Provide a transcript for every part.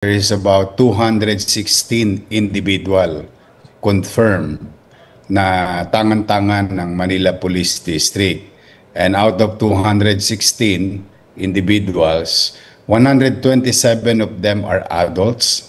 there is about 216 individual confirmed na tangan-tangan ng Manila Police District. And out of 216 individuals, 127 of them are adults,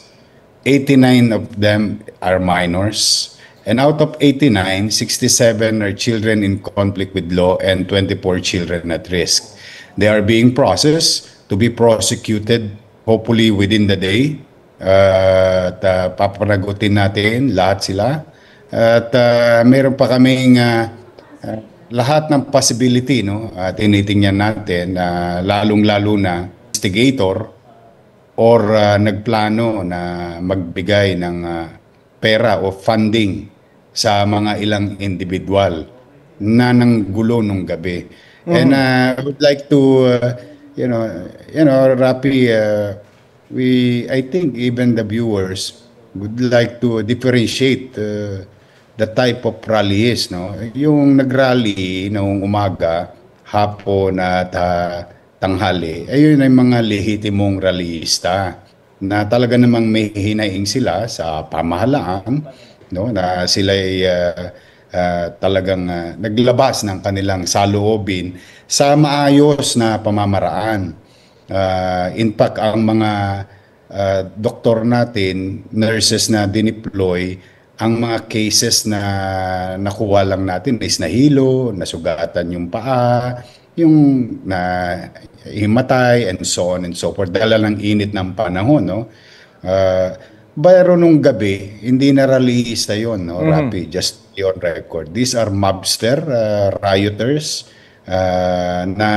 89 of them are minors, and out of 89, 67 are children in conflict with law and 24 children at risk. They are being processed to be prosecuted hopefully within the day. At papanagutin natin lahat sila. At meron pa kaming lahat ng possibility, no? Tinitingnan natin, lalong-lalo na investigator or nagplano na magbigay ng pera o funding sa mga ilang individual na nanggulo nung gabi. And I would like to, Rapi, I think even the viewers would like to differentiate the type of rallies, no? Yung nagrally noong umaga, hapon at tanghali, ayun ay mga lehitimong rallyista na talaga namang may hinaing sila sa pamahalaan, no? Na sila ay talagang naglabas ng kanilang saloobin sa maayos na pamamaraan. In fact, ang mga doktor natin, nurses na dineploy, ang mga cases na nakuha lang natin is nahilo, nasugatan yung paa, yung na himatay, and so on and so forth. Dala ng init ng panahon, no? Pero nung gabi, hindi na rallyista yun, no, Rapi? Just on record. These are mobster, rioters, na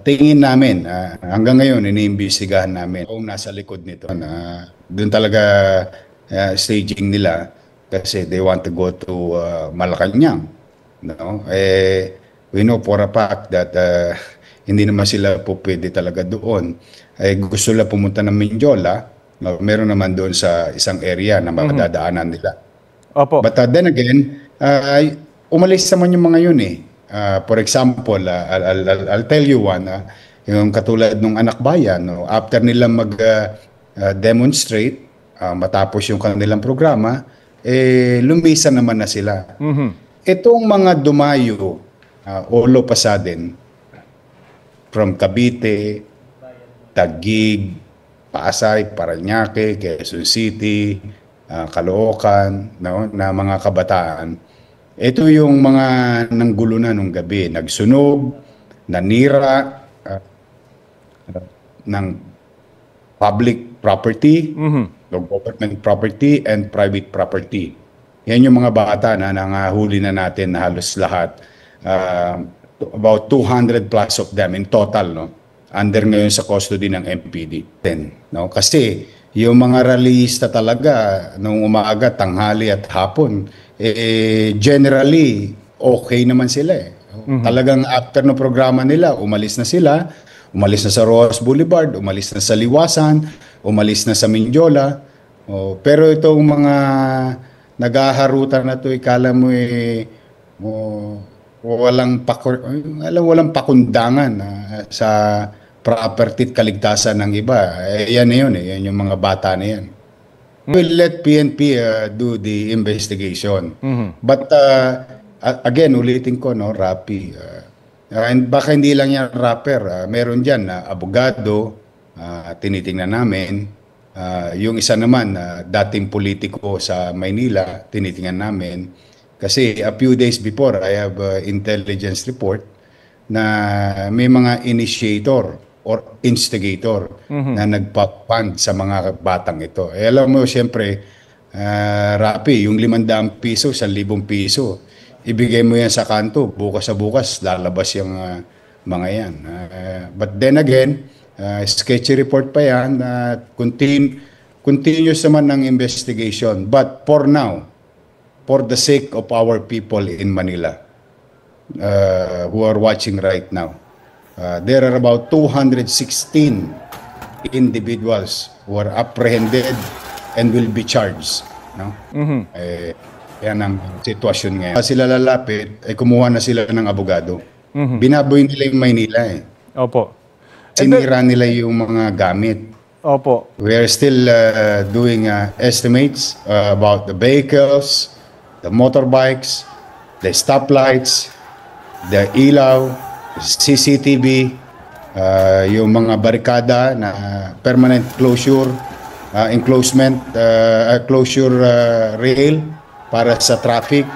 tingin namin, hanggang ngayon, iniimbestigahan namin kung nasa likod nito. Doon talaga staging nila kasi they want to go to Malacanang. No? We know for a fact that hindi naman sila po pwede talaga doon. Gusto nila pumunta ng Mindiola. Meron naman doon sa isang area na makadadaanan nila. Opo. But then again, umalis naman yung mga yun eh. For example, I'll tell you one, yung katulad ng anak bayan, no? After nila mag-demonstrate, matapos yung kanilang programa, lumisan naman na sila. Itong mga dumayo, all of a sudden, from Cavite, Taguig, Pasay, Parañaque, Quezon City, Caloocan, no, na mga kabataan. Ito yung mga nanggulo na nung gabi. Nagsunog, nanira ng public property, government property, and private property. Yan yung mga bata na nangahuli na natin na halos lahat. About 200 plus of them in total, no? Under ngayon sa custody ng MPD. No? Kasi yung mga rallyista talaga nung umaga, tanghali at hapon, generally okay naman sila eh. Talagang after ng programa nila, umalis na sila, umalis na sa Rojas Boulevard, umalis na sa Liwasan, umalis na sa Mindiola. Pero itong mga naghaharutan na to, ikala mo walang pakundangan sa property at kaligtasan ng iba. Yan na yun eh. Yan yung mga bata na yan. We'll let PNP do the investigation. But again, ulitin ko, no, Rapi. And baka hindi lang yan rapper. Meron dyan na abogado, tinitingnan namin. Yung isa naman, dating politiko sa Maynila, tinitingnan namin. Kasi a few days before, I have intelligence report na may mga initiator or instigator na nagpa-fund sa mga batang ito. Alam mo, siyempre, Rapi, yung 500 piso, 1,000 piso, ibigay mo yan sa kanto, bukas sa bukas, lalabas yung mga yan. But then again, sketchy report pa yan, continuous naman ng investigation. But for now, for the sake of our people in Manila, who are watching right now, there are about 216 individuals who are apprehended and will be charged. No? Yan ang sitwasyon ngayon. Sila lalapit, kumuha na sila ng abogado. Binaboy nila yung Maynila eh. Opo. Sinira nila yung mga gamit. Opo. We are still doing estimates about the vehicles, the motorbikes, the stoplights, the ilaw, CCTV, yung mga barikada na permanent closure, closure rail para sa traffic,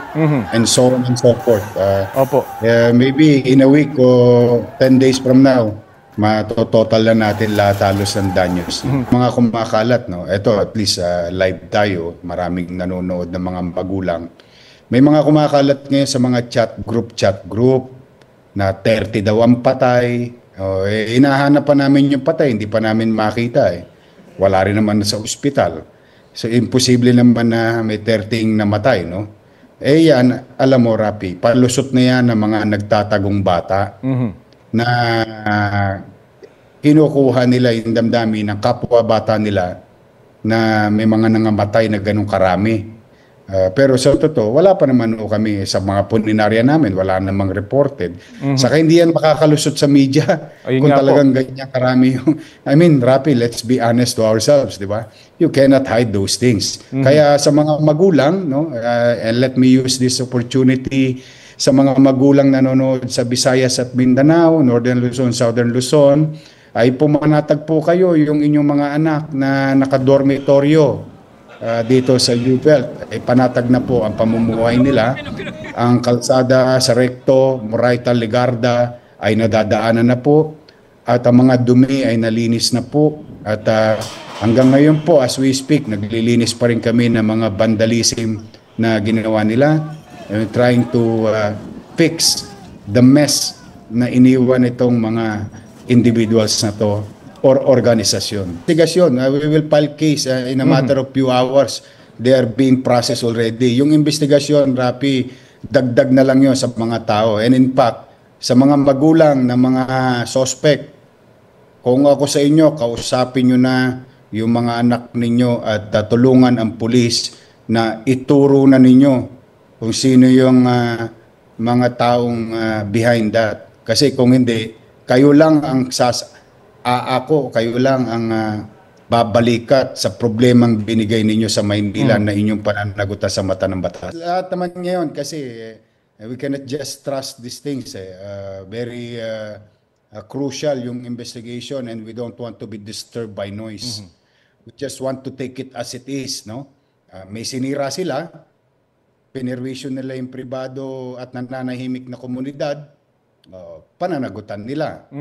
and so on and so forth. Opo. Maybe in a week o 10 days from now, matototal na natin lahat halos ng danyos. Mga kumakalat, no? Ito, at least live tayo, maraming nanonood ng mga magulang. May mga kumakalat ngayon sa mga chat group, na 30 daw ang patay. Hinahanap pa namin yung patay, hindi pa namin makita eh. Wala rin naman sa ospital. So, imposible naman na may 30 namatay, no? Yan, alam mo, Rapi, palusot na yan ng mga nagtatagong bata na kinukuha nila yung damdamin ng kapwa bata nila na may mga nangamatay na ganong karami. Pero sa totoo, wala pa naman kami sa mga puninarya namin, wala namang reported. Saka hindi yan makakalusot sa media. Ayun kung nga talagang ganyan karami yung... I mean, Rapi, let's be honest to ourselves, di ba? You cannot hide those things. Kaya sa mga magulang, no, and let me use this opportunity sa mga magulang nanonood sa Visayas at Mindanao, Northern Luzon, Southern Luzon, ay pumanatag po kayo yung inyong mga anak na nakadormitoryo dito sa U-Belt. Panatag na po ang pamumuhay nila. Ang kalsada sa Recto, Moraita, Legarda ay nadadaanan na po at ang mga dumi ay nalinis na po at hanggang ngayon po as we speak naglilinis pa rin kami ng mga vandalism na ginawa nila, trying to fix the mess na iniwan itong mga individuals na to or organisasyon. Investigasyon, we will file case in a matter of few hours. They are being processed already. Yung investigasyon, Rapi, dagdag na lang yun sa mga tao. And in fact, sa mga magulang na mga suspect, kung ako sa inyo, kausapin nyo na yung mga anak ninyo at tulungan ang pulis na ituro na ninyo kung sino yung mga taong behind that. Kasi kung hindi, kayo lang ang kayo lang ang babalikat sa problemang binigay ninyo sa Maynila na inyong pananagutan sa mata ng batas. Lahat naman ngayon kasi we cannot just trust these things. Very crucial yung investigation and we don't want to be disturbed by noise. We just want to take it as it is. No? May sinira sila, pinerwisyon nila yung pribado at nananahimik na komunidad, pananagutan nila.